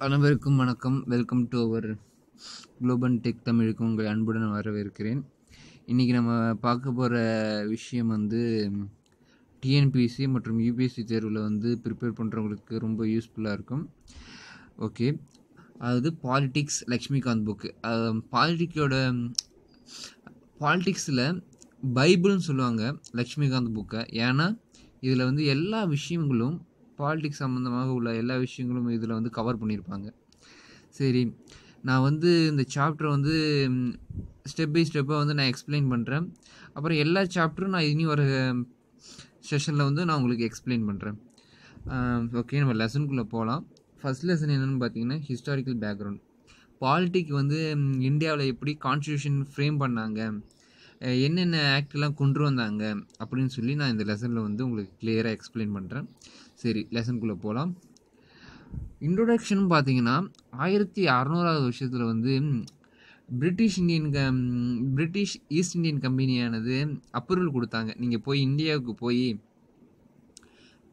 அனைவருக்கும் வணக்கம். Welcome to our global tech தமிழுக்கு உங்கள் அன்புடன் வரவேற்கிறேன். இன்றைக்கி நம்ம பார்க்க போகிற விஷயம் வந்து டிஎன்பிஎஸ்சி மற்றும் யூபிஎஸ்சி தேர்வில் வந்து ப்ரிப்பேர் பண்ணுறவங்களுக்கு ரொம்ப யூஸ்ஃபுல்லாக இருக்கும். ஓகே, அதாவது பாலிட்டிக்ஸ் லக்ஷ்மிகாந்த் புக்கு. பாலிட்டிக்ஸில் பைபிள்னு சொல்லுவாங்க லக்ஷ்மிகாந்த் புக்கை. ஏன்னா இதில் வந்து எல்லா விஷயங்களும் பாலிட்டிக்ஸ் சம்மந்தமாக உள்ள எல்லா விஷயங்களும் இதில் வந்து கவர் பண்ணியிருப்பாங்க. சரி, நான் வந்து இந்த சாப்டரை வந்து ஸ்டெப் பை ஸ்டெப்பாக வந்து நான் எக்ஸ்பிளைன் பண்ணுறேன். அப்புறம் எல்லா சாப்டரும் நான் இனி வர செஷனில் வந்து நான் உங்களுக்கு எக்ஸ்பிளைன் பண்ணுறேன். ஓகே, நம்ம லெசனுக்குள்ளே போகலாம். ஃபஸ்ட் லெசன் என்னென்னு பார்த்தீங்கன்னா ஹிஸ்டாரிக்கல் பேக்ரவுண்ட். பாலிட்டிக் வந்து இந்தியாவில் எப்படி கான்ஸ்டியூஷன் ஃப்ரேம் பண்ணாங்க, என்னென்ன ஆக்ட்லாம் கொண்டு வந்தாங்க அப்படின்னு சொல்லி நான் இந்த லெசனில் வந்து உங்களுக்கு கிளியராக எக்ஸ்பிளைன் பண்ணுறேன். சரி, லெசனுக்குள்ளே போகலாம். இன்ட்ரோடக்ஷன் பார்த்தீங்கன்னா 1600வது வருஷத்தில் வந்து பிரிட்டிஷ் ஈஸ்ட் இந்தியன் கம்பெனியானது அப்ரூவல் கொடுத்தாங்க, நீங்கள் போய் இந்தியாவுக்கு போய்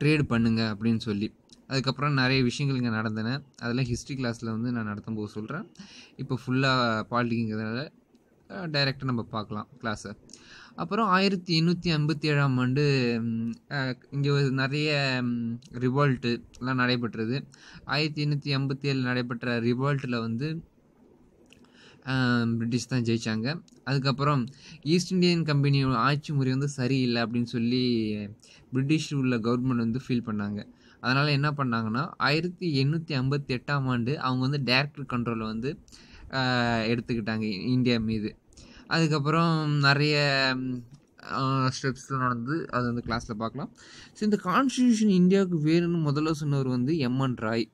ட்ரேட் பண்ணுங்க அப்படின்னு சொல்லி. அதுக்கப்புறம் நிறைய விஷயங்கள் இங்கே நடந்தன. அதெல்லாம் ஹிஸ்ட்ரி கிளாஸில் வந்து நான் நடத்தும் போது சொல்கிறேன். இப்போ ஃபுல்லாக பாலிட்டிக்ங்கிறதுனால டைரெக்டாக நம்ம பார்க்கலாம் கிளாஸை. அப்புறம் 1857ஆம் ஆண்டு இங்கே நிறைய ரிவால்ட்டு எல்லாம் நடைபெற்றது. 1887 நடைபெற்ற ரிவால்ட்டில் வந்து பிரிட்டிஷ் தான் ஜெயித்தாங்க. அதுக்கப்புறம் ஈஸ்ட் இந்தியன் கம்பெனியோட ஆட்சி முறை வந்து சரியில்லை அப்படின்னு சொல்லி பிரிட்டிஷ் உள்ள கவர்மெண்ட் வந்து ஃபீல் பண்ணாங்க. அதனால் என்ன பண்ணாங்கன்னா 1858ஆம் ஆண்டு அவங்க வந்து டைரக்டர் கண்ட்ரோலை வந்து எடுத்துக்கிட்டாங்க இந்தியா மீது. அதுக்கப்புறம் நிறைய ஸ்டெப்ஸில் நடந்து அது வந்து கிளாஸில் பார்க்கலாம். ஸோ இந்த கான்ஸ்டியூஷன் இந்தியாவுக்கு வேணும்னு முதல்ல சொன்னவர் வந்து எம்என் ராய்.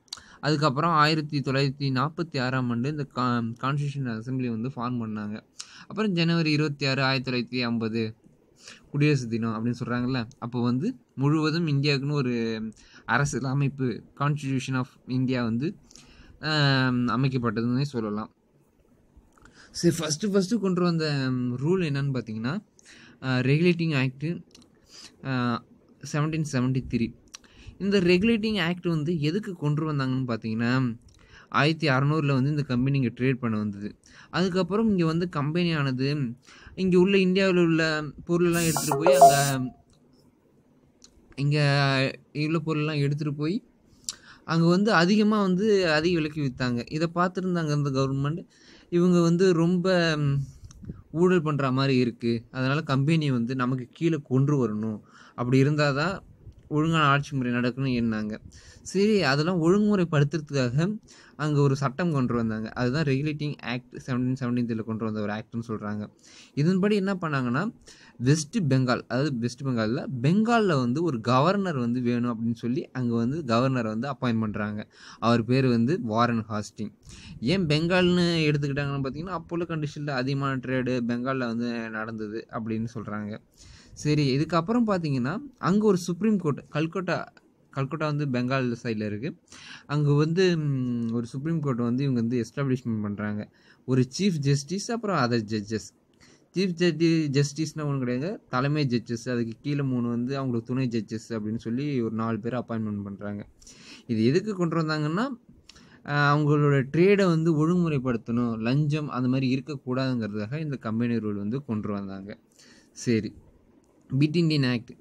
அதுக்கப்புறம் 1946ஆம் ஆண்டு இந்த கான்ஸ்டியூஷன் அசம்பிளி வந்து ஃபார்ம் பண்ணாங்க. அப்புறம் ஜனவரி 26, 1950 குடியரசு தினம் அப்படின்னு சொல்கிறாங்கல்ல, அப்போ வந்து முழுவதும் இந்தியாவுக்குன்னு ஒரு அரசியல் அமைப்பு கான்ஸ்டியூஷன் ஆஃப் இந்தியா வந்து அமைக்கப்பட்டதுன்னே சொல்லலாம். சரி, ஃபஸ்ட்டு கொண்டு வந்த ரூல் என்னன்னு பார்த்தீங்கன்னா ரெகுலேட்டிங் ஆக்டு 1773. இந்த ரெகுலேட்டிங் ஆக்ட் வந்து எதுக்கு கொண்டு வந்தாங்கன்னு பார்த்தீங்கன்னா 1600 வந்து இந்த கம்பெனி இங்கே ட்ரேட் பண்ண வந்தது. அதுக்கப்புறம் இங்கே வந்து கம்பெனியானது இங்கே உள்ள இந்தியாவில் உள்ள பொருளெல்லாம் எடுத்துகிட்டு போய் இங்கே உள்ள பொருளெல்லாம் எடுத்துகிட்டு போய் அங்கே வந்து அதிகமாக வந்து அதிக விலைக்கு விற்றாங்க. இதை பார்த்துருந்தாங்க இந்த கவர்மெண்ட். இவங்க வந்து ரொம்ப ஊழல் பண்ணுற மாதிரி இருக்குது, அதனால் கம்பெனியை வந்து நமக்கு கீழே கொண்டு வரணும், அப்படி இருந்தால் தான் ஒழுங்கான ஆட்சி முறை நடக்கணும்னு எண்ணாங்க. சரி, அதெல்லாம் ஒழுங்குமுறைப்படுத்துறதுக்காக அங்கே ஒரு சட்டம் கொண்டு வந்தாங்க. அதுதான் ரெகுலேட்டிங் ஆக்ட் 1773 கொண்டு வந்த ஒரு ஆக்ட்னு சொல்கிறாங்க. இதன்படி என்ன பண்ணாங்கன்னா வெஸ்ட் பெங்காலில் பெங்காலில் வந்து ஒரு கவர்னர் வந்து வேணும் அப்படின்னு சொல்லி அங்கே வந்து கவர்னரை வந்து அப்பாயின்ட் பண்ணுறாங்க. அவர் பேர் வந்து வாரன் ஹாஸ்டிங். ஏன் பெங்கால்னு எடுத்துக்கிட்டாங்கன்னு பார்த்தீங்கன்னா அப்போ உள்ள கண்டிஷனில் அதிகமான ட்ரேடு பெங்காலில் வந்து நடந்தது அப்படின்னு சொல்கிறாங்க. சரி, இதுக்கப்புறம் பார்த்தீங்கன்னா அங்கே ஒரு சுப்ரீம் கோர்ட் கல்கட்டா வந்து பெங்கால் சைடில் இருக்குது. அங்கே வந்து ஒரு சுப்ரீம் கோர்ட்டை வந்து இவங்க வந்து எஸ்டாப்ளிஷ்மெண்ட் பண்ணுறாங்க. ஒரு சீஃப் ஜஸ்டிஸ், அப்புறம் அதர் ஜட்ஜஸ். சீஃப் ஜஸ்டிஸ்னால் ஒன்றும் கிடையாது, தலைமை ஜட்ஜஸ். அதுக்கு கீழே 3 வந்து அவங்களுக்கு துணை ஜட்ஜஸ் அப்படின்னு சொல்லி ஒரு 4 பேர் அப்பாயின்மெண்ட் பண்ணுறாங்க. இது எதுக்கு கொண்டு வந்தாங்கன்னா அவங்களோட ட்ரேடை வந்து ஒழுங்குமுறைப்படுத்தணும், லஞ்சம் அந்த மாதிரி இருக்கக்கூடாதுங்கிறதுக்காக இந்த கம்பெனி ரூல் வந்து கொண்டு வந்தாங்க. சரி, பிட் இண்டியன் ஆக்ட்.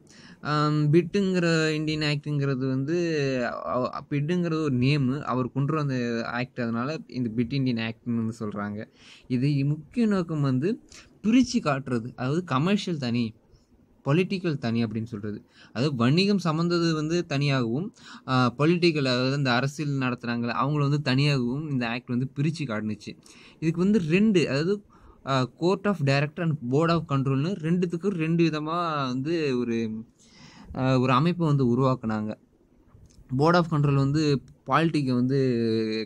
பிட்டுங்கிற இந்தியன் ஆக்டுங்கிறது வந்து பிட்டுங்கிறது ஒரு நேமு, அவர் கொண்டு வந்த ஆக்ட், அதனால் இந்த பிட் இண்டியன் ஆக்ட்னு வந்து சொல்கிறாங்க. இது முக்கிய நோக்கம் வந்து பிரித்து காட்டுறது, அதாவது கமர்ஷியல் தனி, பொலிட்டிக்கல் தனி அப்படின்னு சொல்கிறது. அதாவது வணிகம் சம்மந்தது வந்து தனியாகவும், பொலிட்டிக்கல் அதாவது இந்த அரசியல் நடத்துகிறாங்களே அவங்கள வந்து தனியாகவும் இந்த ஆக்ட் வந்து பிரித்து காட்டுனுச்சு. இதுக்கு வந்து 2, அதாவது court of director and board of கண்ட்ரோல்னு 2த்துக்கும் 2 விதமாக வந்து ஒரு அமைப்பை வந்து உருவாக்குனாங்க. போர்ட் ஆஃப் கண்ட்ரோல் வந்து பாலிட்டிக்கை வந்து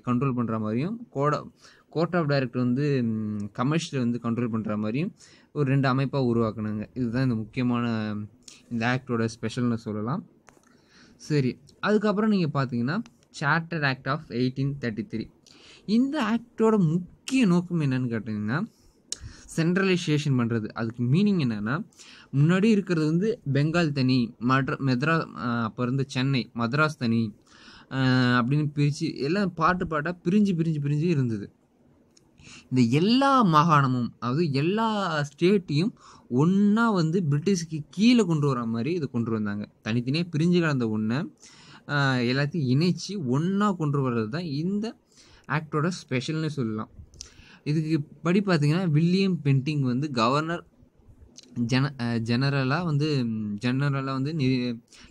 கண்ட்ரோல் பண்ணுற மாதிரியும், கோர்ட் ஆஃப் டைரக்டர் வந்து கமர்ஷியலை வந்து கண்ட்ரோல் பண்ணுற மாதிரியும் ஒரு 2 அமைப்பாக உருவாக்குனாங்க. இதுதான் இந்த முக்கியமான இந்த ஆக்டோட ஸ்பெஷல்னு சொல்லலாம். சரி, அதுக்கப்புறம் நீங்கள் பார்த்தீங்கன்னா சார்ட்டர் ஆக்ட் ஆஃப் 1833. இந்த ஆக்டோட முக்கிய நோக்கம் என்னன்னு கேட்டிங்கன்னா சென்ட்ரலைசேஷன் பண்ணுறது. அதுக்கு மீனிங் என்னென்னா முன்னாடி இருக்கிறது வந்து பெங்கால் தனி, அப்போ இருந்த சென்னை மദ്രാஸ் தனி, அப்படின்னு பிரித்து எல்லாம் பாட்டாக பிரிஞ்சு இருந்தது. இந்த எல்லா மாகாணமும், அதாவது எல்லா ஸ்டேட்டையும் ஒன்றா வந்து பிரிட்டிஷ்க்கு கீழே கொண்டு வர மாதிரி இது கொண்டு வந்தாங்க. தனித்தனியாக பிரிஞ்சு கிடந்த ஒன்றை எல்லாத்தையும் இணைச்சி ஒன்றா கொண்டு வர்றது தான் இந்த ஆக்டோட ஸ்பெஷல்னு சொல்லலாம். இதுக்கு படி பார்த்திங்கன்னா வில்லியம் பென்டிங் வந்து கவர்னர் ஜெனரலாக வந்து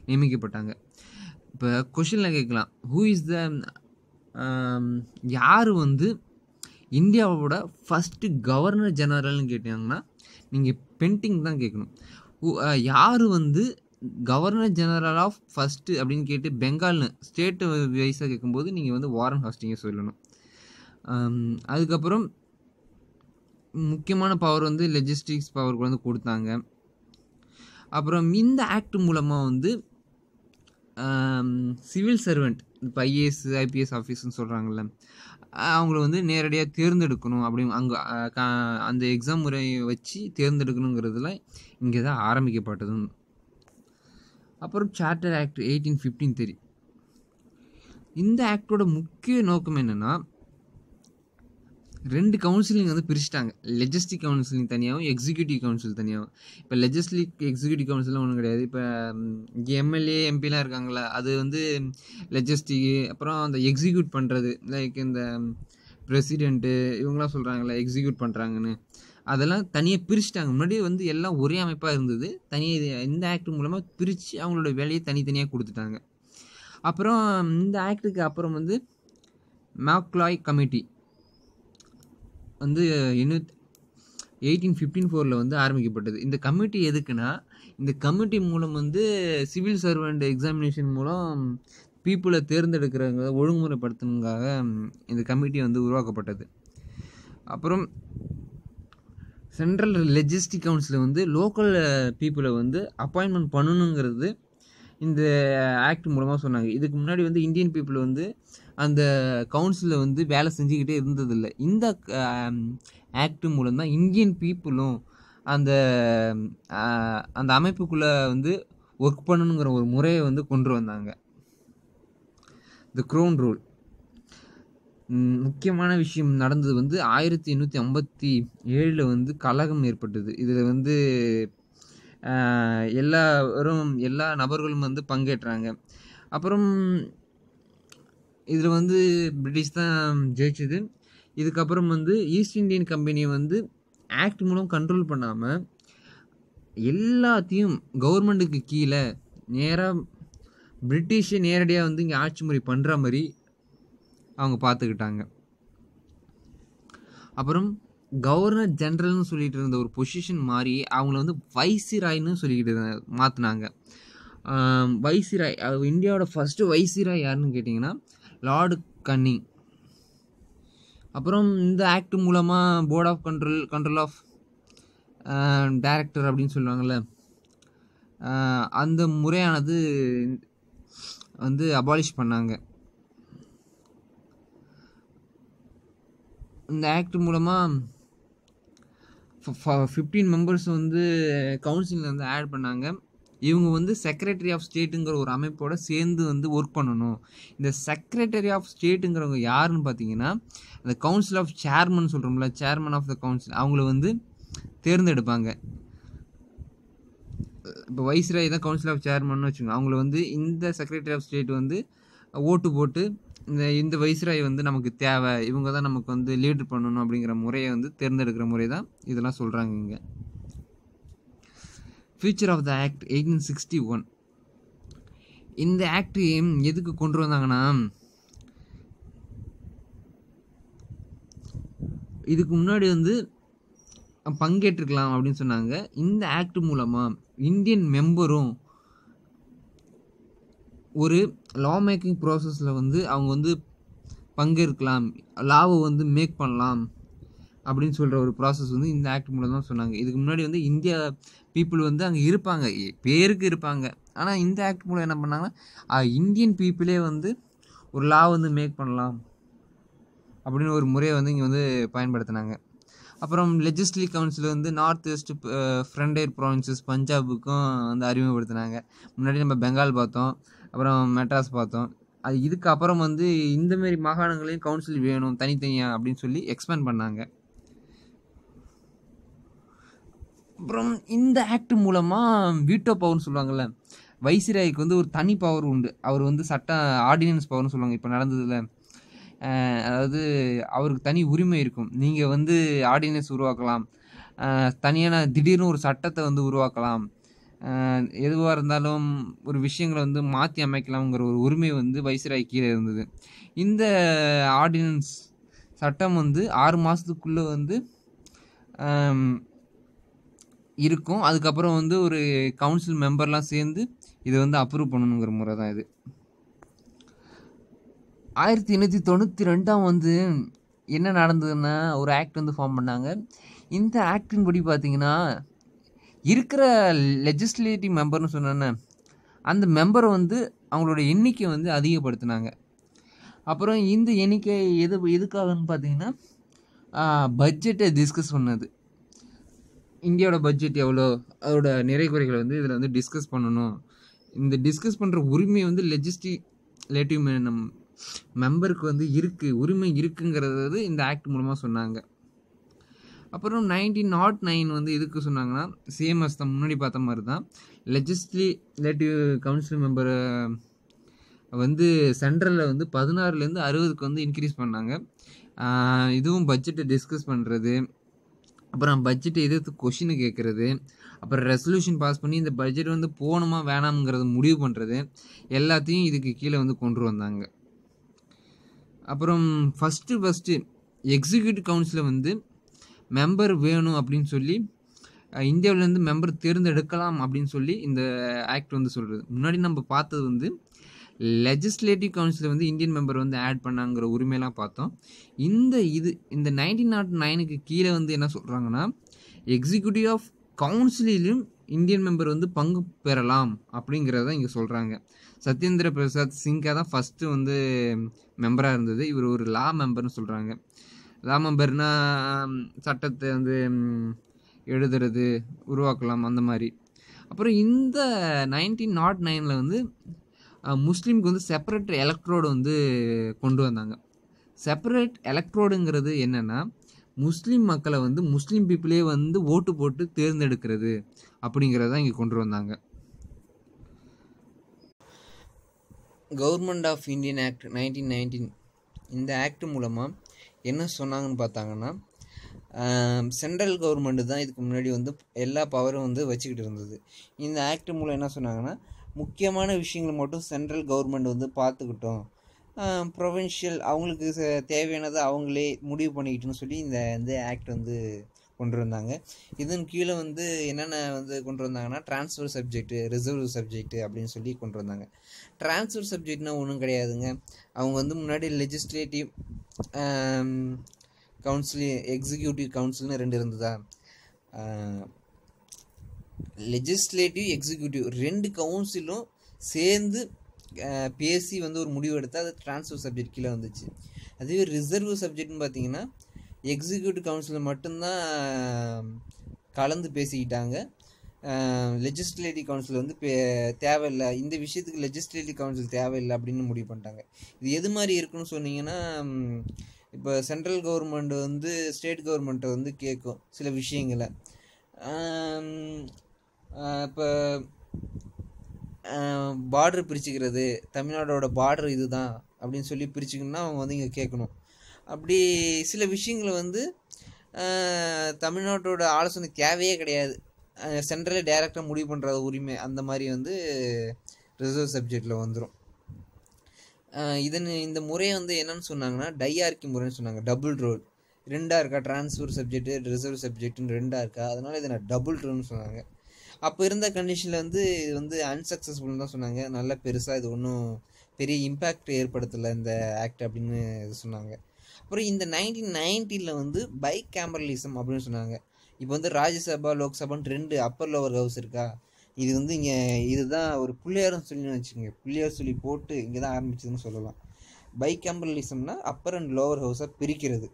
நியமிக்கப்பட்டாங்க. இப்போ கொஷினில் கேட்கலாம், ஹூ இஸ் த யார் வந்து இந்தியாவோட ஃபஸ்ட்டு கவர்னர் ஜெனரல்னு கேட்டாங்கன்னா நீங்கள் பென்டிங் தான் கேட்கணும். யார் வந்து கவர்னர் ஜெனரல் ஆஃப் ஃபஸ்ட்டு அப்படின்னு கேட்டு பெங்கால்னு ஸ்டேட்டு வைஸாக கேட்கும்போது நீங்கள் வந்து வாரன் ஹாஸ்டிங்கை சொல்லணும். அதுக்கப்புறம் முக்கியமான பவர் வந்து லெஜிஸ்டிக்ஸ் பவருக்கு வந்து கொடுத்தாங்க. அப்புறம் இந்த ஆக்ட் மூலமாக வந்து சிவில் சர்வெண்ட், இப்போ ஐஏஎஸ் ஐபிஎஸ் ஆஃபீஸ்ன்னு சொல்கிறாங்கல்ல, அவங்கள வந்து நேரடியாக தேர்ந்தெடுக்கணும் அப்படின்னு அங்கே அந்த எக்ஸாம் முறையை வச்சு தேர்ந்தெடுக்கணுங்கிறதுலாம் இங்கே தான் ஆரம்பிக்கப்பட்டது. அப்புறம் சார்ட்டர் ஆக்ட் 1853. இந்த ஆக்டோட முக்கிய நோக்கம் என்னென்னா, 2 கவுன்சிலிங் வந்து பிரிச்சுட்டாங்க. லெஜிஸ்டிக் கவுன்சிலிங் தனியாகவும் எக்ஸிக்யூட்டிவ் கவுன்சில் தனியாகவும். இப்போ லெஜிஸ்டிக் எக்ஸிக்யூட்டிவ் கவுன்சிலாம் ஒன்றும் கிடையாது. இப்போ எம்எல்ஏ எம்பிலாம் இருக்காங்களா, அது வந்து லெஜிஸ்டிக்கு. அப்புறம் அந்த எக்ஸிக்யூட் பண்ணுறது, லைக் இந்த பிரசிடெண்ட்டு இவங்களாம் சொல்கிறாங்களே எக்ஸிக்யூட் பண்ணுறாங்கன்னு, அதெல்லாம் தனியாக பிரிச்சுட்டாங்க. முன்னாடி வந்து எல்லாம் ஒரே அமைப்பாக இருந்தது, தனியாக இந்த ஆக்ட் மூலமாக பிரித்து அவங்களோட வேலையை தனித்தனியாக கொடுத்துட்டாங்க. அப்புறம் இந்த ஆக்டுக்கு அப்புறம் வந்து மேக்லாய் கமிட்டி வந்து 1854 வந்து ஆரம்பிக்கப்பட்டது. இந்த கமிட்டி எதுக்குன்னா, இந்த கமிட்டி மூலம் வந்து சிவில் சர்வெண்ட் எக்ஸாமினேஷன் மூலம் பீப்புளை தேர்ந்தெடுக்கிறவங்க ஒழுங்குமுறைப்படுத்தணுங்காக இந்த கமிட்டி வந்து உருவாக்கப்பட்டது. அப்புறம் சென்ட்ரல் லெஜிஸ்டிக் கவுன்சில் வந்து லோக்கல் பீப்புளை வந்து அப்பாயின்மெண்ட் பண்ணணுங்கிறது இந்த ஆக்ட் மூலமாக சொன்னாங்க. இதுக்கு முன்னாடி வந்து இந்தியன் பீப்புள் வந்து அந்த கவுன்சிலில் வந்து வேலை செஞ்சுக்கிட்டே இருந்ததில்லை. இந்த ஆக்ட் மூலம் தான் இந்தியன் பீப்புளும் அந்த அந்த அமைப்புக்குள்ளே வந்து ஒர்க் பண்ணணுங்கிற ஒரு முறையை வந்து கொண்டு வந்தாங்க. த க்ரௌன் ரூல். முக்கியமான விஷயம் நடந்தது வந்து 1857 வந்து கலகம் ஏற்பட்டது. இதில் வந்து எல்லா நபர்களும் வந்து பங்கேற்றாங்க. அப்புறம் இதில் வந்து பிரிட்டிஷ் தான் ஜெயிச்சது. இதுக்கப்புறம் வந்து ஈஸ்ட் இந்தியன் கம்பெனியை வந்து ஆக்ட் மூலம் கண்ட்ரோல் பண்ணாமல் எல்லாத்தையும் கவர்மெண்ட்டுக்கு கீழே நேராக பிரிட்டிஷை நேரடியாக வந்து இங்கே ஆட்சி முறை பண்ணுற மாதிரி அவங்க பார்த்துக்கிட்டாங்க. அப்புறம் கவர்னர் ஜெனரல்னு சொல்லிட்டு இருந்த ஒரு பொசிஷன் மாதிரி அவங்கள வந்து வைசிராய்னு சொல்லிக்கிட்டு மாற்றினாங்க. வைசிராய், இந்தியாவோட ஃபஸ்ட்டு வைசிராய் யாருன்னு கேட்டிங்கன்னா லார்டு கன்னிங். அப்புறம் இந்த ஆக்ட் மூலமாக board of control of director அப்படின்னு சொல்லுவாங்கள்ல, அந்த முறையானது வந்து அபாலிஷ் பண்ணாங்க. இந்த ஆக்ட் மூலமாக 15 மெம்பர்ஸ் வந்து கவுன்சிலில் வந்து ஆட் பண்ணாங்க. இவங்க வந்து செக்ரட்டரி ஆஃப் ஸ்டேட்டுங்கிற ஒரு அமைப்போடு சேர்ந்து வந்து ஒர்க் பண்ணணும். இந்த செக்ரட்டரி ஆஃப் ஸ்டேட்டுங்கிறவங்க யாருன்னு பார்த்தீங்கன்னா, அந்த கவுன்சில் ஆஃப் சேர்மன் சொல்கிறோம்ல, சேர்மன் ஆஃப் த கவுன்சில், அவங்கள வந்து தேர்ந்தெடுப்பாங்க. இப்போ வைஸ்ராய் தான் கவுன்சில் ஆஃப் சேர்மன் வச்சுக்கோங்க. அவங்கள வந்து இந்த செக்ரட்டரி ஆஃப் ஸ்டேட் வந்து ஓட்டு போட்டு இந்த வைஸ்ராய் வந்து நமக்கு தேவை, இவங்க தான் நமக்கு வந்து லீடர் பண்ணணும் அப்படிங்கிற முறையை வந்து தேர்ந்தெடுக்கிற முறை தான் இதெல்லாம் சொல்கிறாங்க இங்கே. Future of the act 1861. இந்த ஆக்ட் எதுக்கு கொண்டு வந்தாங்கன்னா, இதுக்கு முன்னாடி வந்து பங்கேற்றுக்கலாம் அப்படின்னு சொன்னாங்க. இந்த ஆக்ட் மூலமாக இந்தியன் மெம்பரும் ஒரு லா மேக்கிங் ப்ராசஸில் வந்து அவங்க வந்து பங்கேற்கலாம், லாவை வந்து மேக் பண்ணலாம் அப்படின்னு சொல்கிற ஒரு ப்ராசஸ் வந்து இந்த ஆக்ட் மூலம் தான் சொன்னாங்க. இதுக்கு முன்னாடி வந்து இந்தியா பீப்புள் வந்து அங்கே இருப்பாங்க, பேருக்கு இருப்பாங்க. ஆனால் இந்த ஆக்ட் மூலம் என்ன பண்ணாங்கன்னா, இந்தியன் பீப்புளே வந்து ஒரு லா வந்து மேக் பண்ணலாம் அப்படின்னு ஒரு முறையை வந்து இங்கே வந்து பயன்படுத்தினாங்க. அப்புறம் லெஜிஸ்லேட்டிவ் கவுன்சில் வந்து நார்த் வெஸ்ட் ஃப்ரண்டேர் ப்ராவின்சஸ் பஞ்சாபுக்கும் வந்து அறிமுகப்படுத்தினாங்க. முன்னாடி நம்ம பெங்கால் பார்த்தோம், அப்புறம் மெட்ராஸ் பார்த்தோம். அது இதுக்கப்புறம் வந்து இந்தமாரி மாகாணங்களையும் கவுன்சில் வேணும் தனித்தனியாக அப்படின்னு சொல்லி எக்ஸ்பேண்ட் பண்ணாங்க. அப்புறம் இந்த ஆக்ட் மூலமாக வீட்டோ பவர்னு சொல்லுவாங்கள்ல, வைசிராய்க்கு வந்து ஒரு தனி பவர் உண்டு. அவர் வந்து ஆர்டினன்ஸ் பவர்னு சொல்லுவாங்க. இப்போ நடந்ததில்ல, அதாவது அவருக்கு தனி உரிமை இருக்கும். நீங்கள் வந்து ஆர்டினன்ஸ் உருவாக்கலாம், தனியான திடீர்னு ஒரு சட்டத்தை வந்து உருவாக்கலாம், எதுவாக இருந்தாலும் ஒரு விஷயங்களை வந்து மாற்றி அமைக்கலாம்ங்கிற ஒரு உரிமை வந்து வைசிராய் கீழே இருந்தது. இந்த ஆர்டினன்ஸ் சட்டம் வந்து 6 மாதத்துக்குள்ளே வந்து இருக்கும். அதுக்கப்புறம் வந்து ஒரு கவுன்சில் மெம்பர்லாம் சேர்ந்து இதை வந்து அப்ரூவ் பண்ணணுங்கிற முறை தான் இது. 1892 வந்து என்ன நடந்ததுன்னா, ஒரு ஆக்ட் வந்து ஃபார்ம் பண்ணாங்க. இந்த ஆக்டின் படி பார்த்தீங்கன்னா, இருக்கிற லெஜிஸ்லேட்டிவ் மெம்பர்னு சொன்னேன்னே, அந்த மெம்பரை வந்து அவங்களோட எண்ணிக்கை வந்து அதிகப்படுத்தினாங்க. அப்புறம் இந்த எண்ணிக்கை எதுக்காகன்னு பார்த்தீங்கன்னா, பட்ஜெட்டை டிஸ்கஸ் பண்ணது. இந்தியாவோட பட்ஜெட் எவ்வளோ, அதோட நிறை குறைகளை வந்து இதில் வந்து டிஸ்கஸ் பண்ணணும். இந்த டிஸ்கஸ் பண்ணுற உரிமை வந்து லெஜிஸ்லேட்டிவ் மெம்பருக்கு வந்து உரிமை இருக்குங்கிறது இந்த ஆக்ட் மூலமாக சொன்னாங்க. அப்புறம் 1909 வந்து எதுக்கு சொன்னாங்கன்னா, சேம் அஸ் தான் முன்னாடி பார்த்த மாதிரி தான், லெஜிஸ்லேட்டிவ் கவுன்சில் மெம்பரை வந்து சென்ட்ரலில் வந்து 16லேருந்து 60க்கு வந்து இன்க்ரீஸ் பண்ணாங்க. இதுவும் பட்ஜெட்டை டிஸ்கஸ் பண்ணுறது, அப்புறம் பட்ஜெட்டை எதிர்த்து கொஷின் கேட்குறது, அப்புறம் ரெசல்யூஷன் பாஸ் பண்ணி இந்த பட்ஜெட் வந்து போகணுமா வேணாம்ங்கிறத முடிவு பண்ணுறது, எல்லாத்தையும் இதுக்கு கீழே வந்து கொண்டு வந்தாங்க. அப்புறம் ஃபஸ்ட்டு எக்ஸிக்யூட்டிவ் கவுன்சிலில் வந்து மெம்பர் வேணும் அப்படின்னு சொல்லி இந்தியாவிலேருந்து மெம்பர் தேர்ந்தெடுக்கலாம் அப்படின்னு சொல்லி இந்த ஆக்ட் வந்து சொல்கிறது. முன்னாடி நம்ம பார்த்தது வந்து லெஜிஸ்லேட்டிவ் கவுன்சிலில் வந்து இந்தியன் மெம்பர் வந்து ஆட் பண்ணாங்கிற உரிமையெல்லாம் பார்த்தோம். இந்த 1909க்கு கீழே வந்து என்ன சொல்கிறாங்கன்னா, எக்ஸிக்யூட்டிவ் ஆஃப் கவுன்சிலும் இந்தியன் மெம்பர் வந்து பங்கு பெறலாம் அப்படிங்கிறத இங்கே சொல்கிறாங்க. சத்யேந்திர பிரசாத் சிங்கா தான் ஃபஸ்ட்டு வந்து மெம்பராக இருந்தது. இவர் ஒரு லா மெம்பர்னு சொல்கிறாங்க. லா மெம்பர்னா சட்டத்தை வந்து எழுதுறது, உருவாக்கலாம் அந்த மாதிரி. அப்புறம் இந்த 1909 வந்து முஸ்லீமுக்கு வந்து செப்பரேட் எலக்ட்ரோடு வந்து கொண்டு வந்தாங்க. செப்பரேட் எலக்ட்ரோடுங்கிறது என்னென்னா, முஸ்லீம் மக்களை வந்து முஸ்லீம் பீப்புளே வந்து ஓட்டு போட்டு தேர்ந்தெடுக்கிறது அப்படிங்கிறத இங்கே கொண்டு வந்தாங்க. கவர்மெண்ட் ஆஃப் இந்தியன் ஆக்ட் 1919, இந்த ஆக்ட் மூலமாக என்ன சொன்னாங்கன்னு பார்த்தாங்கன்னா, சென்ட்ரல் கவர்மெண்ட்டு தான் இதுக்கு முன்னாடி வந்து எல்லா பவரும் வந்து வச்சுக்கிட்டு இருந்தது. இந்த ஆக்ட் மூலம் என்ன சொன்னாங்கன்னா, முக்கியமான விஷயங்களை மட்டும் சென்ட்ரல் கவர்மெண்ட் வந்து பார்த்துக்கிட்டோம், ப்ரொவின்ஷியல் அவங்களுக்கு தேவையானதை அவங்களே முடிவு பண்ணிக்கிட்டுன்னு சொல்லி இந்த ஆக்ட் வந்து கொண்டு வந்தாங்க. இதன் கீழே வந்து என்னென்ன வந்து கொண்டு வந்தாங்கன்னா, ட்ரான்ஸ்ஃபர் சப்ஜெக்ட்டு, ரிசர்வ் சப்ஜெக்ட்டு அப்படின்னு சொல்லி கொண்டு வந்தாங்க. ட்ரான்ஸ்ஃபர் சப்ஜெக்ட்னா ஒன்றும் கிடையாதுங்க. அவங்க வந்து முன்னாடி லெஜிஸ்லேட்டிவ் கவுன்சில், எக்ஸிக்யூட்டிவ் கவுன்சில்னு 2 இருந்ததா, லெஜிஸ்லேட்டிவ் எக்ஸிக்யூட்டிவ் 2 கவுன்சிலும் சேர்ந்து பேசி வந்து ஒரு முடிவு எடுத்தால் அது ட்ரான்ஸ்ஃபர் சப்ஜெக்ட் கீழே வந்துச்சு. அதுவே ரிசர்வ் சப்ஜெக்ட்னு பார்த்தீங்கன்னா, எக்ஸிக்யூட்டிவ் கவுன்சிலில் மட்டும்தான் கலந்து பேசிக்கிட்டாங்க. லெஜிஸ்லேட்டிவ் கவுன்சில் வந்து தேவையில்லை, இந்த விஷயத்துக்கு லெஜிஸ்லேட்டிவ் கவுன்சில் தேவையில்லை அப்படின்னு முடிவு பண்ணிட்டாங்க. இது எது மாதிரி இருக்குன்னு சொன்னீங்கன்னா, இப்போ சென்ட்ரல் கவர்மெண்ட் வந்து ஸ்டேட் கவர்மெண்ட்டை வந்து கேட்கும் சில விஷயங்களை. இப்போ பார்டர் பிரிச்சுக்கிறது, தமிழ்நாடோட பார்டர் இது தான் அப்படின்னு சொல்லி பிரிச்சுக்கணுன்னா அவங்க வந்து இங்கே கேட்கணும். அப்படி சில விஷயங்களை வந்து தமிழ்நாட்டோட ஆலோசனை தேவையே கிடையாது, சென்ட்ரலே டைரெக்டாக முடிவு பண்ணுற உரிமை, அந்த மாதிரி வந்து ரிசர்வ் சப்ஜெக்டில் வந்துடும். இந்த முறையை வந்து என்னன்னு சொன்னாங்கன்னா, டையார்கி முறைன்னு சொன்னாங்க. டபுள் ரோல் 2ஆக இருக்கா, ட்ரான்ஸ்ஃபர் சப்ஜெக்ட்டு ரிசர்வ் சப்ஜெக்ட்டுன்னு 2ஆக இருக்கா, அதனால் இதை நான் டபுள் ரோல்னு சொன்னாங்க. அப்போ இருந்த கண்டிஷனில் வந்து இது வந்து அன்சக்ஸஸ்ஃபுல்னு தான் சொன்னாங்க. நல்லா பெருசாக இது ஒன்றும் பெரிய இம்பேக்ட் ஏற்படுத்தலை இந்த ஆக்ட் அப்படின்னு இது சொன்னாங்க. அப்புறம் இந்த 1990 வந்து பை கேம்பரலிசம் அப்படின்னு சொன்னாங்க. இப்போ வந்து ராஜ்யசபா லோக்சபான்னு 2 அப்பர் லோவர் ஹவுஸ் இருக்கா, இது வந்து இங்கே இதுதான் ஒரு பிள்ளையார்னு சொல்லி வச்சுக்கோங்க, பிள்ளையார் சொல்லி போட்டு இங்கே தான் ஆரம்பிச்சதுன்னு சொல்லலாம். பை கேம்பரலிசம்னா அப்பர் அண்ட் லோவர் ஹவுஸாக பிரிக்கிறது.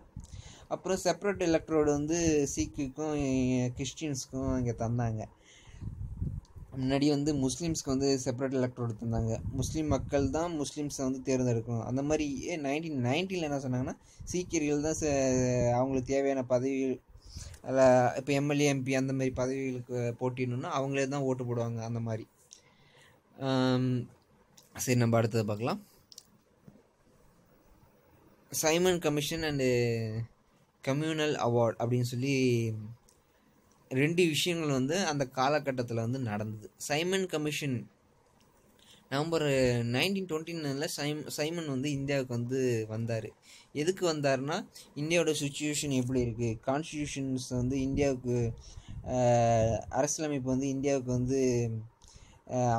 அப்புறம் செப்பரேட் எலக்ட்ரோடு வந்து சீக்குக்கும் கிறிஸ்டியன்ஸுக்கும் இங்கே தந்தாங்க. முன்னாடி வந்து முஸ்லீம்ஸ்க்கு வந்து செப்பரேட் எலக்ட்ரோடு தந்தாங்க. முஸ்லீம் மக்கள் தான் முஸ்லீம்ஸை வந்து தேர்ந்தெடுக்கணும். அந்த மாதிரி 1990 என்ன சொன்னாங்கன்னா, சீக்கியர்கள் தான் அவங்களுக்கு தேவையான பதவி, அதில் இப்போ எம்எல்ஏ எம்பி அந்த மாதிரி பதவிகளுக்கு போட்டிடணுன்னா அவங்களே தான் ஓட்டு போடுவாங்க அந்த மாதிரி. சரி, நம்ம அடுத்தது பார்க்கலாம். Simon commission and communal award அப்படின்னு சொல்லி 2 விஷயங்கள் வந்து அந்த காலகட்டத்தில் வந்து நடந்தது. சைமன் கமிஷன் நவம்பர் 1929 சைமன் வந்து இந்தியாவுக்கு வந்து வந்தார். எதுக்கு வந்தார்னா, இந்தியாவோட சுச்சுவேஷன் எப்படி இருக்குது, கான்ஸ்டியூஷன்ஸ் வந்து இந்தியாவுக்கு அரசியலமைப்பு வந்து இந்தியாவுக்கு வந்து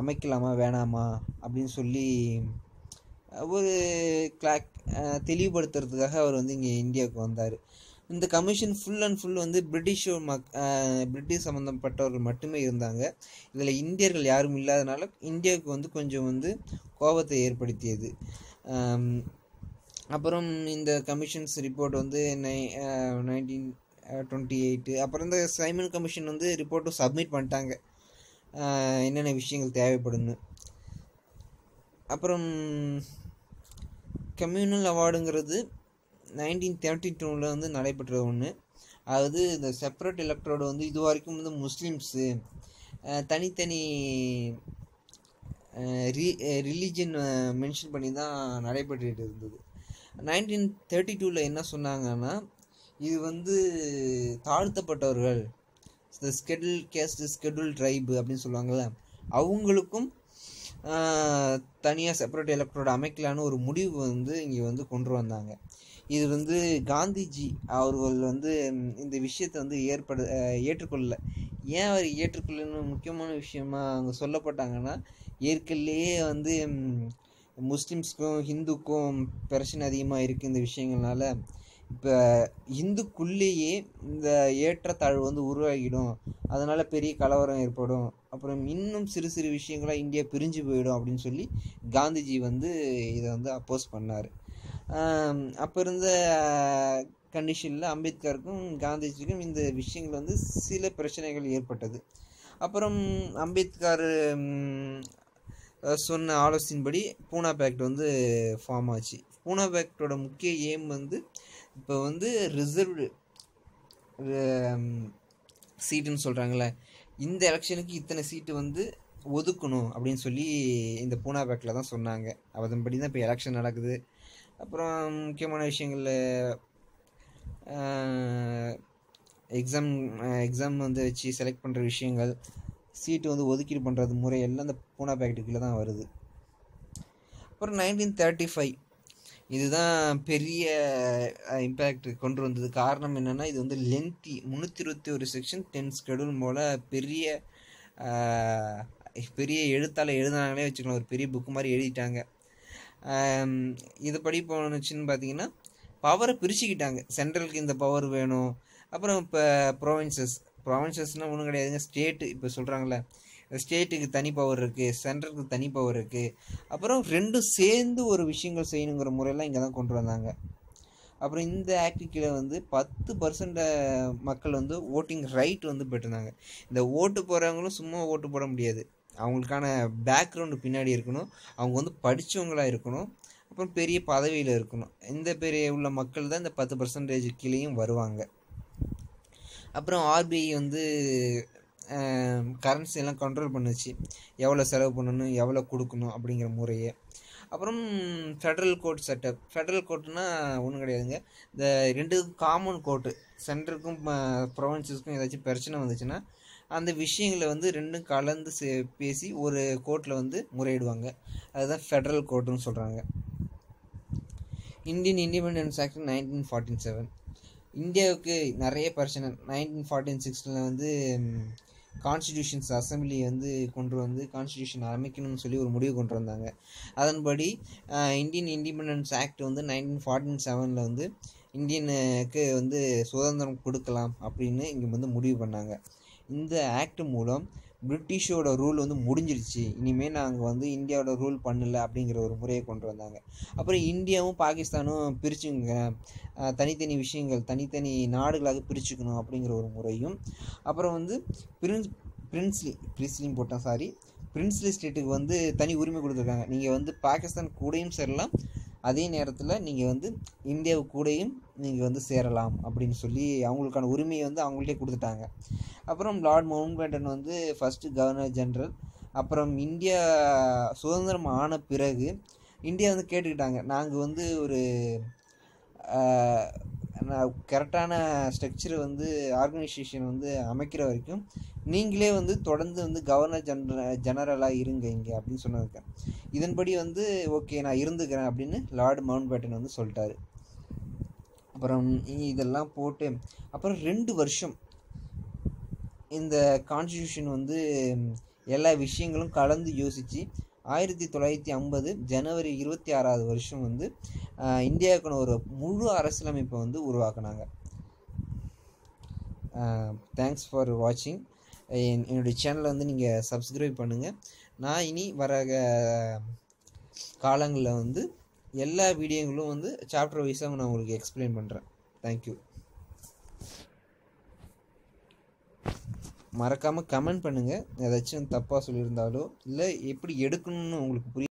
அமைக்கலாமா வேணாமா அப்படின்னு சொல்லி ஒரு தெளிவுபடுத்துறதுக்காக அவர் வந்து இங்கே இந்தியாவுக்கு வந்தார். இந்த கமிஷன் ஃபுல் அண்ட் ஃபுல் வந்து பிரிட்டிஷ் சம்மந்தப்பட்டவர்கள் மட்டுமே இருந்தாங்க. இதில் இந்தியர்கள் யாரும் இல்லாதனால இந்தியாவுக்கு வந்து கொஞ்சம் வந்து கோபத்தை ஏற்படுத்தியது. அப்புறம் இந்த கமிஷன்ஸ் ரிப்போர்ட் வந்து 1928 அப்புறம் இந்த சைமன் கமிஷன் வந்து ரிப்போர்ட்டும் சப்மிட் பண்ணிட்டாங்க, என்னென்ன விஷயங்கள் தேவைப்படுன்னு. அப்புறம் கம்யூனல் அவார்டுங்கிறது 1932 வந்து நடைபெற்ற ஒன்று. அதாவது இந்த செப்பரேட் எலக்ட்ரோடு வந்து இது வரைக்கும் வந்து முஸ்லீம்ஸு தனித்தனி ரிலீஜன் மென்ஷன் பண்ணி தான் நடைபெற்றுட்டு இருந்தது. 1932 என்ன சொன்னாங்கன்னா, இது வந்து தாழ்த்தப்பட்டவர்கள், இந்த ஸ்கெடியூல் கேஸ்ட் ஸ்கெடியூல் ட்ரைபு அப்படின்னு சொல்லுவாங்கள்ல, அவங்களுக்கும் தனியாக செப்பரேட் எலக்ட்ரோடு அமைக்கலான்னு ஒரு முடிவு வந்து இங்கே வந்து கொண்டு வந்தாங்க. இது வந்து காந்திஜி அவர்கள் வந்து இந்த விஷயத்தை வந்து ஏற்றுக்கொள்ளல. ஏன் அவர் ஏற்றுக்கொள்ளன்னு முக்கியமான விஷயமா அவங்க சொல்லப்பட்டாங்கன்னா, ஏற்கனவே வந்து முஸ்லீம்ஸ்க்கும் ஹிந்துக்கும் பிரச்சனை அதிகமாக இருக்குது இந்த விஷயங்கள்னால. இப்போ இந்துக்குள்ளேயே இந்த ஏற்றத்தாழ்வு வந்து உருவாகிடும், அதனால் பெரிய கலவரம் ஏற்படும், அப்புறம் இன்னும் சிறு சிறு விஷயங்களாக இந்தியா பிரிஞ்சு போயிடும் அப்படின்னு சொல்லி காந்திஜி வந்து இதை வந்து அப்போஸ் பண்ணார். அப்போ இருந்த கண்டிஷனில் அம்பேத்கருக்கும் காந்திஜிக்கும் இந்த விஷயங்கள் வந்து சில பிரச்சனைகள் ஏற்பட்டது. அப்புறம் அம்பேத்கர் சொன்ன ஆலோசனைப்படி பூனா பேக்ட் வந்து ஃபார்ம் ஆச்சு. பூனா பேக்டோட முக்கிய எய்ம் வந்து இப்போ வந்து ரிசர்வ்டு சீட்டுன்னு சொல்கிறாங்களே, இந்த எலெக்ஷனுக்கு இத்தனை சீட்டு வந்து ஒதுக்கணும் அப்படின்னு சொல்லி இந்த பூனா பேக்டில் தான் சொன்னாங்க. அதன்படி தான் இப்போ எலெக்ஷன் நடக்குது. அப்புறம் முக்கியமான விஷயங்களில் எக்ஸாம் வந்து வச்சு செலக்ட் பண்ணுற விஷயங்கள், சீட்டு வந்து ஒதுக்கீடு பண்ணுறது முறையெல்லாம் இந்த பூனா பேக்டுக்குள்ளே தான் வருது. அப்புறம் 1935 இதுதான் பெரிய இம்பேக்ட் கொண்டு வந்தது. காரணம் என்னென்னா, இது வந்து லென்த்தி 321 செக்ஷன் 10 ஸ்கெடியூல் போல் பெரிய எழுத்தால் எழுதினாங்களே வச்சுக்கலாம், ஒரு பெரிய புக்கு மாதிரி எழுதிட்டாங்க. இது படி போனுச்சுன்னு பார்த்தீங்கன்னா, பவரை பிரிச்சுக்கிட்டாங்க. சென்ட்ரலுக்கு இந்த பவர் வேணும், அப்புறம் இப்போ ப்ராவின்சஸ்னால் ஒன்றும் கிடையாதுங்க, ஸ்டேட்டு இப்போ சொல்கிறாங்களே, ஸ்டேட்டுக்கு தனி பவர் இருக்குது, சென்ட்ரலுக்கு தனி பவர் இருக்குது. அப்புறம் ரெண்டும் சேர்ந்து ஒரு விஷயங்கள் செய்யணுங்கிற முறையெல்லாம் இங்கே தான் கொண்டு வந்தாங்க. அப்புறம் இந்த ஆக்ட் கீழே வந்து 10% மக்கள் வந்து ஓட்டிங் ரைட் வந்து பெற்றிருந்தாங்க. இந்த ஓட்டு போகிறவங்களும் சும்மா ஓட்டு போட முடியாது, அவங்களுக்கான பேக்ரவுண்டு பின்னாடி இருக்கணும், அவங்க வந்து படித்தவங்களாக இருக்கணும், அப்புறம் பெரிய பதவியில் இருக்கணும். இந்த பெரிய உள்ள மக்கள் தான் இந்த 10% கீழேயும் வருவாங்க. அப்புறம் ஆர்பிஐ வந்து கரன்சி எல்லாம் கண்ட்ரோல் பண்ணுச்சு, எவ்வளோ செலவு பண்ணணும் எவ்வளோ கொடுக்கணும் அப்படிங்கிற முறையை. அப்புறம் ஃபெடரல் கோர்ட் செட்டப். ஃபெடரல் கோர்ட்டுனா ஒன்றும் கிடையாதுங்க, இந்த 2 காமன் கோர்ட்டு, சென்ட்ரலுக்கும் ப்ரொவின்சஸ்க்கும் ஏதாச்சும் பிரச்சனை வந்துச்சுன்னா அந்த விஷயங்களை வந்து 2 கலந்து பேசி ஒரு கோர்ட்டில் வந்து முறையிடுவாங்க. அதுதான் ஃபெடரல் கோர்ட்டுன்னு சொல்கிறாங்க. Indian independence act 1947. இந்தியாவுக்கு நிறைய பிரச்சனை. 1946 வந்து கான்ஸ்டிடியூஷன்ஸ் அசம்பிளி வந்து கொண்டு வந்து கான்ஸ்டிடியூஷன் அமைக்கணும்னு சொல்லி ஒரு முடிவு கொண்டு வந்தாங்க. அதன்படி இந்தியன் இண்டிபெண்டன்ஸ் ஆக்ட் வந்து 1947 வந்து இந்தியனுக்கு வந்து சுதந்திரம் கொடுக்கலாம் அப்படின்னு இங்கே வந்து முடிவு பண்ணாங்க. இந்த ஆக்ட் மூலம் பிரிட்டிஷோட ரூல் வந்து முடிஞ்சிருச்சு, இனிமேல் நாங்கள் வந்து இந்தியாவோட ரூல் பண்ணலை அப்படிங்கிற ஒரு முறையை கொண்டு வந்தாங்க. அப்புறம் இந்தியாவும் பாகிஸ்தானும் பிரிச்சுங்க, தனித்தனி விஷயங்கள் தனித்தனி நாடுகளாக பிரிச்சுக்கணும் அப்படிங்கிற ஒரு முறையும், அப்புறம் வந்து பிரின்ஸ்லின்னு போட்டேன் சாரி, பிரின்ஸ்லி ஸ்டேட்டுக்கு வந்து தனி உரிமை கொடுத்துருக்காங்க. நீங்கள் வந்து பாகிஸ்தான் கூடயும் சேரலாம், அதே நேரத்தில் நீங்கள் வந்து இந்தியாவு கூடயும் நீங்கள் வந்து சேரலாம் அப்படின்னு சொல்லி அவங்களுக்கான உரிமையை வந்து அவங்கள்ட்டே கொடுத்துட்டாங்க. அப்புறம் லார்ட் மவுண்ட் பேட்டன் வந்து ஃபஸ்ட்டு கவர்னர் ஜெனரல். அப்புறம் இந்தியா சுதந்திரம் ஆன பிறகு இந்தியா வந்து கேட்டுக்கிட்டாங்க, நாங்கள் வந்து ஒரு கரெக்டான ஸ்ட்ரக்சரை வந்து ஆர்கனைசேஷன் வந்து அமைக்கிற வரைக்கும் நீங்களே வந்து தொடர்ந்து வந்து கவர்னர் ஜெனரலாக இருங்க இங்கே அப்படின்னு சொன்னதுக்கு இதன்படி வந்து ஓகே நான் இருந்துக்கிறேன் அப்படின்னு லார்டு மவுண்ட் பேட்டன் வந்து சொல்லிட்டாரு. அப்புறம் இதெல்லாம் போட்டு அப்புறம் 2 வருஷம் இந்த கான்ஸ்டியூஷன் வந்து எல்லா விஷயங்களும் கலந்து யோசித்து 1950 ஜனவரி 26வது வருஷம் வந்து இந்தியாவுக்கான ஒரு முழு அரசியலமைப்பை வந்து உருவாக்குனாங்க. தேங்க்ஸ் ஃபார் வாட்சிங். என்னுடைய சேனலை வந்து நீங்கள் சப்ஸ்கிரைப் பண்ணுங்கள். நான் இனி வர காலங்களில் வந்து எல்லா வீடியோங்களும் வந்து சாப்டர் வைஸாக நான் உங்களுக்கு எக்ஸ்பிளைன் பண்ணுறேன். தேங்க்யூ. மறக்காமல் கமெண்ட் பண்ணுங்கள், ஏதாச்சும் தப்பாக சொல்லியிருந்தாலோ இல்லை எப்படி எடுக்கணும்னு உங்களுக்கு